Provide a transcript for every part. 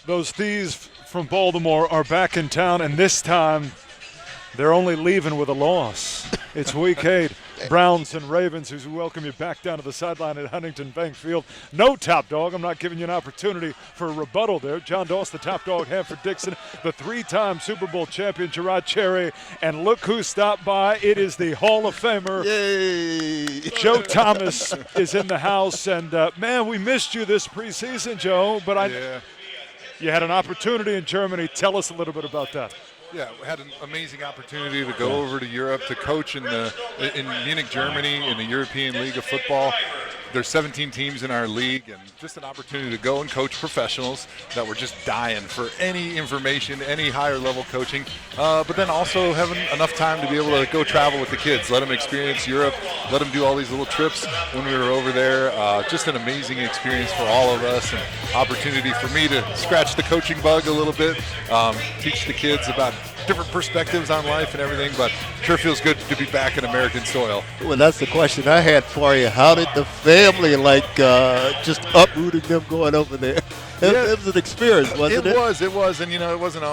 Those thieves from Baltimore are back in town, and this time they're only leaving with a loss. It's week 8. Browns and Ravens, who welcome you back down to the sideline at Huntington Bank Field. No top dog. I'm not giving you an opportunity for a rebuttal there. John Doss, the top dog, Hanford Dixon, the 3-time Super Bowl champion, Gerard Cherry. And look who stopped by. It is the Hall of Famer. Yay! Joe Thomas is in the house. And, man, we missed you this preseason, Joe. But you had an opportunity in Germany. Tell us a little bit about that. Yeah, we had an amazing opportunity to go over to Europe to coach in Munich, Germany, in the European League of Football. There's 17 teams in our league, and just an opportunity to go and coach professionals that were just dying for any information, any higher level coaching, but then also having enough time to be able to go travel with the kids, let them experience Europe, let them do all these little trips when we were over there. Just an amazing experience for all of us, and opportunity for me to scratch the coaching bug a little bit, teach the kids about different perspectives on life and everything, but sure feels good to be back in American soil. Well, that's the question I had for you. How did the family just uprooting them going over there? It was an experience, wasn't it? It was, and it wasn't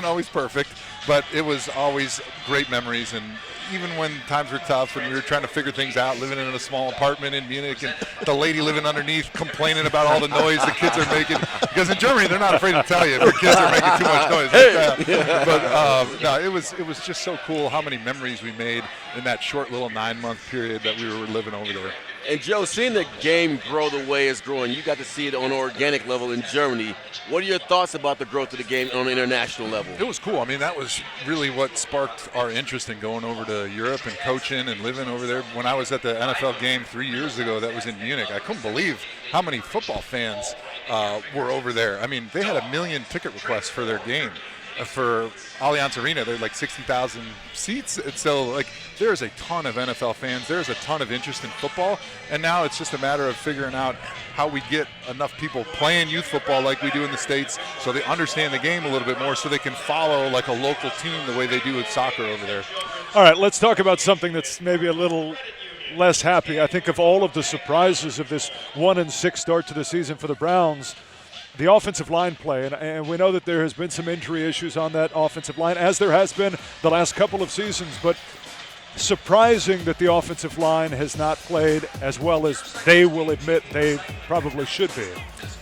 always perfect, but it was always great memories. And even when times were tough and we were trying to figure things out, living in a small apartment in Munich, and the lady living underneath complaining about all the noise the kids are making, because in Germany they're not afraid to tell you if your kids are making too much noise. But no, it was just so cool how many memories we made in that short little 9-month period that we were living over there. And Joe, seeing the game grow the way it's growing, you got to see it on an organic level in Germany. What are your thoughts about the growth of the game on an international level? It was cool. I mean, that was really what sparked our interest in going over to Europe and coaching and living over there. When I was at the NFL game 3 years ago, that was in Munich, I couldn't believe how many football fans were over there. I mean, they had 1 million ticket requests for their game. For Allianz Arena, they're like 60,000 seats. And so, there's a ton of NFL fans. There's a ton of interest in football. And now it's just a matter of figuring out how we get enough people playing youth football like we do in the States so they understand the game a little bit more so they can follow like a local team the way they do with soccer over there. All right, let's talk about something that's maybe a little less happy. I think of all of the surprises of this 1-6 start to the season for the Browns, the offensive line play, and we know that there has been some injury issues on that offensive line, as there has been the last couple of seasons, but surprising that the offensive line has not played as well as they will admit they probably should be.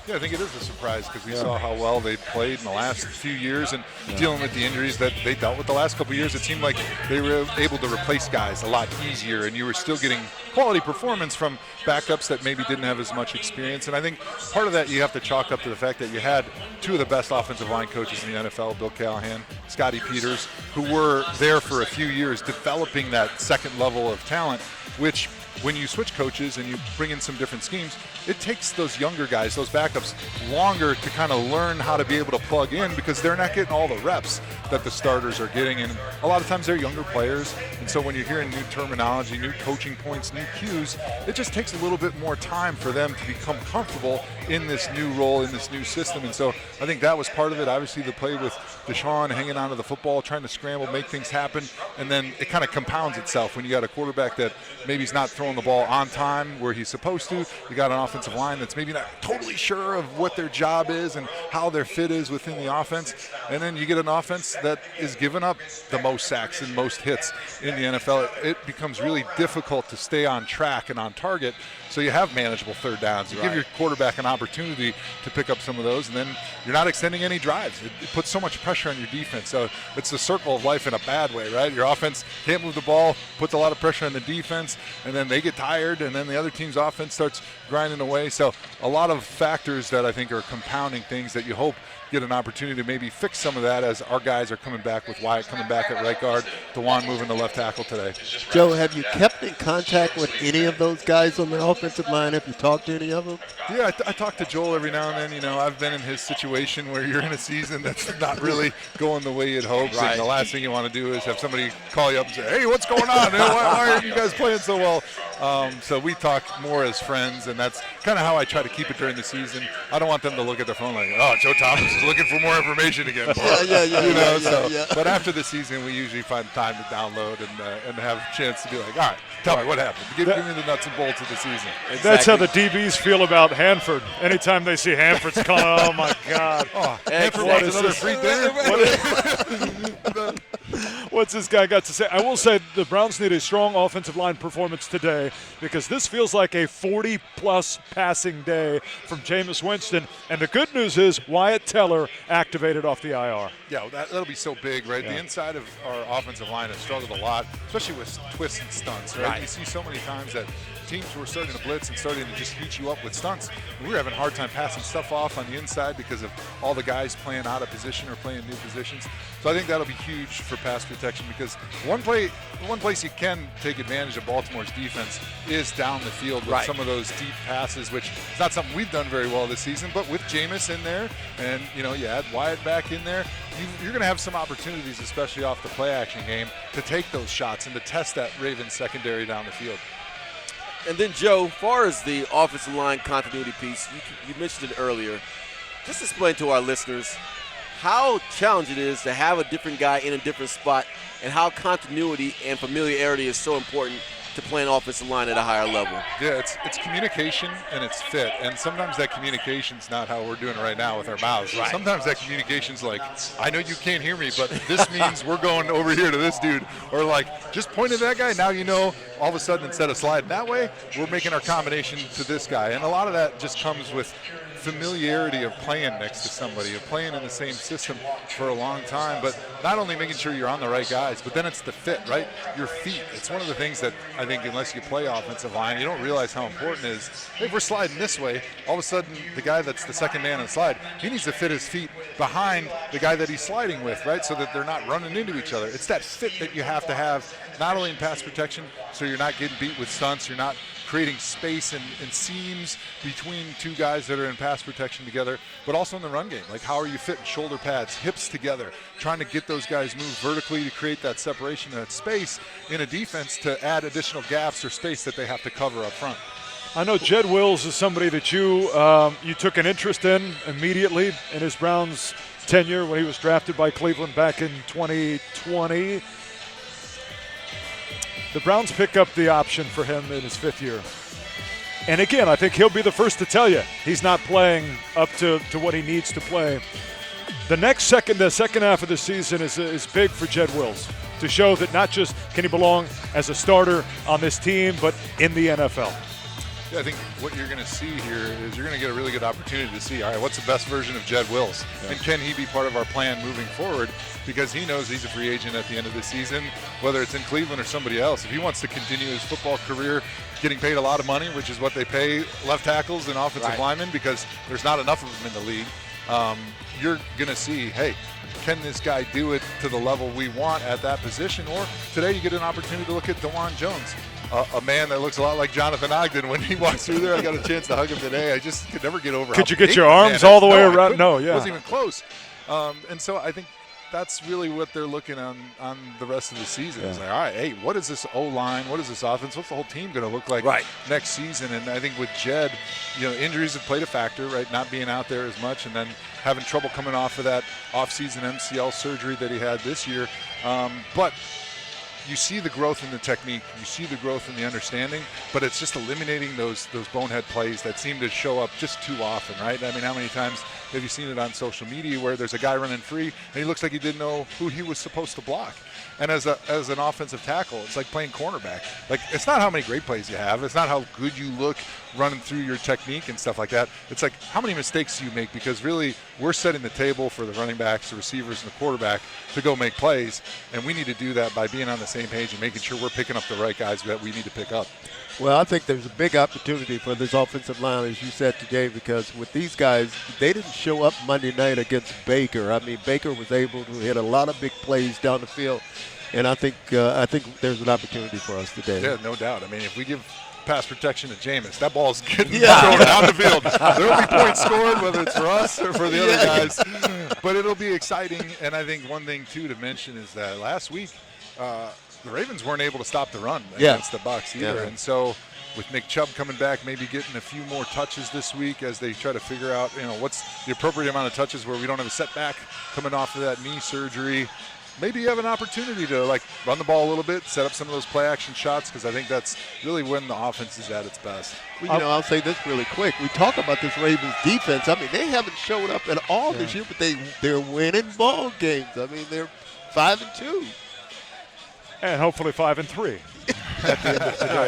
Yeah, I think it is a surprise because we saw how well they played in the last few years and dealing with the injuries that they dealt with the last couple of years. It seemed like they were able to replace guys a lot easier, and you were still getting quality performance from backups that maybe didn't have as much experience. And I think part of that you have to chalk up to the fact that you had two of the best offensive line coaches in the NFL, Bill Callahan, Scotty Peters, who were there for a few years developing that second level of talent, which when you switch coaches and you bring in some different schemes, it takes those younger guys, those backups, longer to kind of learn how to be able to plug in because they're not getting all the reps that the starters are getting. And a lot of times they're younger players. And so when you're hearing new terminology, new coaching points, new cues, it just takes a little bit more time for them to become comfortable in this new role, in this new system. And so I think that was part of it. Obviously the play with Deshaun hanging onto the football, trying to scramble, make things happen. And then it kind of compounds itself when you got a quarterback that maybe is not throwing the ball on time where he's supposed to. You got an offensive line that's maybe not totally sure of what their job is and how their fit is within the offense. And then you get an offense that is giving up the most sacks and most hits in the NFL. It becomes really difficult to stay on track and on target. So you have manageable third downs. You give your quarterback an opportunity to pick up some of those, and then you're not extending any drives. It puts so much pressure on your defense. So it's the circle of life in a bad way, right? Your offense can't move the ball, puts a lot of pressure on the defense, and then they get tired, and then the other team's offense starts grinding away. So a lot of factors that I think are compounding things that you hope get an opportunity to maybe fix some of that as our guys are coming back with Wyatt coming back at right guard, DeJuan moving to left tackle today. Joe, have you kept in contact with any of those guys on the offensive line? Have you talked to any of them? Yeah, I talk to Joel every now and then. You know, I've been in his situation where you're in a season that's not really going the way you'd hope. Right. And the last thing you want to do is have somebody call you up and say, hey, what's going on? Why aren't you guys playing so well? So we talk more as friends, and that's kind of how I try to keep it during the season. I don't want them to look at their phone like, oh, Joe Thomas is looking for more information again. But after the season, we usually find time to download and have a chance to be like, all right, tell me what happened. Give me the nuts and bolts of the season. Exactly. That's how the DBs feel about Hanford. Anytime they see Hanford's coming, oh my God. Hanford wants another free dinner. What's this guy got to say? I will say the Browns need a strong offensive line performance today because this feels like a 40-plus passing day from Jameis Winston. And the good news is Wyatt Teller activated off the IR. Yeah, that'll be so big, right? Yeah. The inside of our offensive line has struggled a lot, especially with twists and stunts, right? You see so many times that teams were starting to blitz and starting to just heat you up with stunts. We were having a hard time passing stuff off on the inside because of all the guys playing out of position or playing new positions. So I think that'll be huge for pass protection because one place you can take advantage of Baltimore's defense is down the field with some of those deep passes, which is not something we've done very well this season. But with Jameis in there, and you add Wyatt back in there, you're going to have some opportunities, especially off the play action game, to take those shots and to test that Ravens secondary down the field. And then, Joe, as far as the offensive line continuity piece, you mentioned it earlier. Just explain to our listeners how challenging it is to have a different guy in a different spot and how continuity and familiarity is so important to playing offensive line at a higher level. Yeah, it's communication and it's fit. And sometimes that communication's not how we're doing it right now with our mouths. Right. Sometimes that communication's like, I know you can't hear me, but this means we're going over here to this dude. Or like, just point at that guy, now you know, all of a sudden instead of sliding that way, we're making our combination to this guy. And a lot of that just comes with familiarity of playing next to somebody, of playing in the same system for a long time, but not only making sure you're on the right guys, but then it's the fit, right? Your feet. It's one of the things that I think unless you play offensive line, you don't realize how important it is. Hey, if we're sliding this way, all of a sudden the guy that's the second man on the slide, he needs to fit his feet behind the guy that he's sliding with, right? So that they're not running into each other. It's that fit that you have to have, not only in pass protection, so you're not getting beat with stunts, you're not creating space and seams between two guys that are in pass protection together, but also in the run game. Like, how are you fitting shoulder pads, hips together, trying to get those guys moved vertically to create that separation, that space in a defense to add additional gaps or space that they have to cover up front. I know Jed Wills is somebody that you took an interest in immediately in his Browns tenure when he was drafted by Cleveland back in 2020. The Browns pick up the option for him in his fifth year. And again, I think he'll be the first to tell you he's not playing up to what he needs to play. The second half of the season is big for Jed Wills to show that not just can he belong as a starter on this team, but in the NFL. Yeah, I think what you're going to see here is you're going to get a really good opportunity to see, all right, what's the best version of Jed Wills? Yeah. And can he be part of our plan moving forward? Because he knows he's a free agent at the end of the season, whether it's in Cleveland or somebody else. If he wants to continue his football career getting paid a lot of money, which is what they pay left tackles and offensive linemen because there's not enough of them in the league, you're going to see, hey, can this guy do it to the level we want at that position? Or today you get an opportunity to look at DeJuan Jones. A man that looks a lot like Jonathan Ogden when he walks through there. I got a chance to hug him today. I just could never get over. Could you get your arms all the way around? No, yeah. It wasn't even close. And so I think that's really what they're looking on the rest of the season. Yeah. It's like, all right, hey, what is this O-line? What is this offense? What's the whole team going to look like next season? And I think with Jed, injuries have played a factor, right? Not being out there as much and then having trouble coming off of that off-season MCL surgery that he had this year. But you see the growth in the technique, you see the growth in the understanding, but it's just eliminating those bonehead plays that seem to show up just too often, right? I mean, how many times have you seen it on social media where there's a guy running free and he looks like he didn't know who he was supposed to block? And as an offensive tackle, it's like playing cornerback. Like, it's not how many great plays you have. It's not how good you look running through your technique and stuff like that. It's like, how many mistakes do you make? Because really, we're setting the table for the running backs, the receivers, and the quarterback to go make plays. And we need to do that by being on the same page and making sure we're picking up the right guys that we need to pick up. Well, I think there's a big opportunity for this offensive line, as you said today, because with these guys, they didn't show up Monday night against Baker. I mean, Baker was able to hit a lot of big plays down the field, and I think there's an opportunity for us today. Yeah, no doubt. I mean, if we give pass protection to Jameis, that ball's getting thrown down the field. There will be points scored, whether it's for us or for the other guys. But it'll be exciting, and I think one thing, too, to mention is that last week the Ravens weren't able to stop the run against the Bucs either. Yeah. And so with Nick Chubb coming back, maybe getting a few more touches this week as they try to figure out, what's the appropriate amount of touches where we don't have a setback coming off of that knee surgery. Maybe you have an opportunity to run the ball a little bit, set up some of those play action shots, because I think that's really when the offense is at its best. Well, I'll say this really quick. We talk about this Ravens defense. I mean, they haven't showed up at all this year, but they're winning ball games. I mean, they're 5-2. And hopefully 5-3.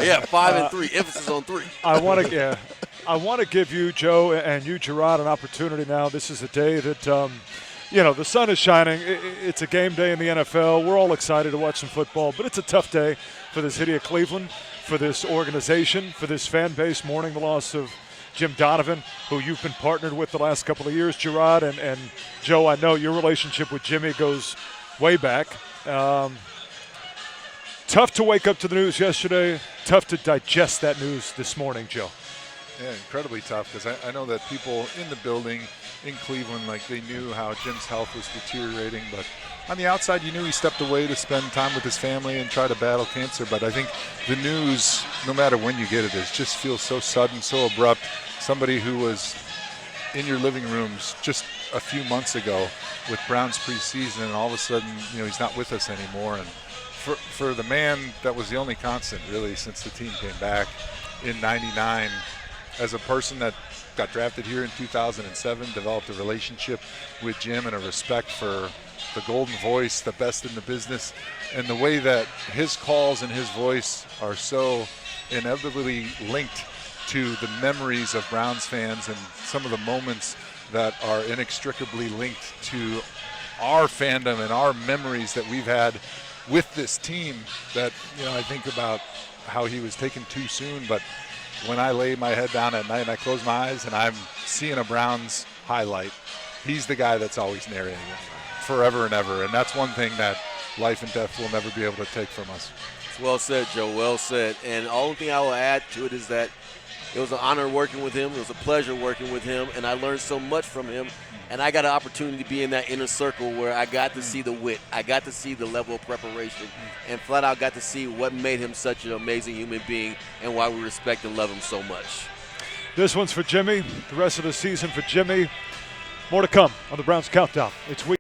Yeah, 5-3. Emphasis on 3. I want to give you, Joe, and you, Gerard, an opportunity now. This is a day that, the sun is shining. It's a game day in the NFL. We're all excited to watch some football, but it's a tough day for the city of Cleveland, for this organization, for this fan base, mourning the loss of Jim Donovan, who you've been partnered with the last couple of years, Gerard. And Joe, I know your relationship with Jimmy goes way back. Tough to wake up to the news yesterday. Tough to digest that news this morning, Joe. Yeah, incredibly tough, because I know that people in the building in Cleveland, they knew how Jim's health was deteriorating, but on the outside, you knew he stepped away to spend time with his family and try to battle cancer. But I think the news, no matter when you get it, just feels so sudden, so abrupt. Somebody who was in your living rooms just a few months ago with Browns preseason, and all of a sudden, he's not with us anymore. And for the man that was the only constant, really, since the team came back in '99, as a person that got drafted here in 2007, developed a relationship with Jim and a respect for the golden voice, the best in the business, and the way that his calls and his voice are so inevitably linked to the memories of Browns fans and some of the moments that are inextricably linked to our fandom and our memories that we've had with this team, that I think about how he was taken too soon. But when I lay my head down at night and I close my eyes and I'm seeing a Browns highlight, he's the guy that's always narrating it forever and ever. And that's one thing that life and death will never be able to take from us. Well said, Joe. Well said. And the only thing I will add to it is that it was an honor working with him. It was a pleasure working with him, and I learned so much from him. And I got an opportunity to be in that inner circle where I got to see the wit. I got to see the level of preparation, and flat out got to see what made him such an amazing human being and why we respect and love him so much. This one's for Jimmy. The rest of the season for Jimmy. More to come on the Browns Countdown. It's week.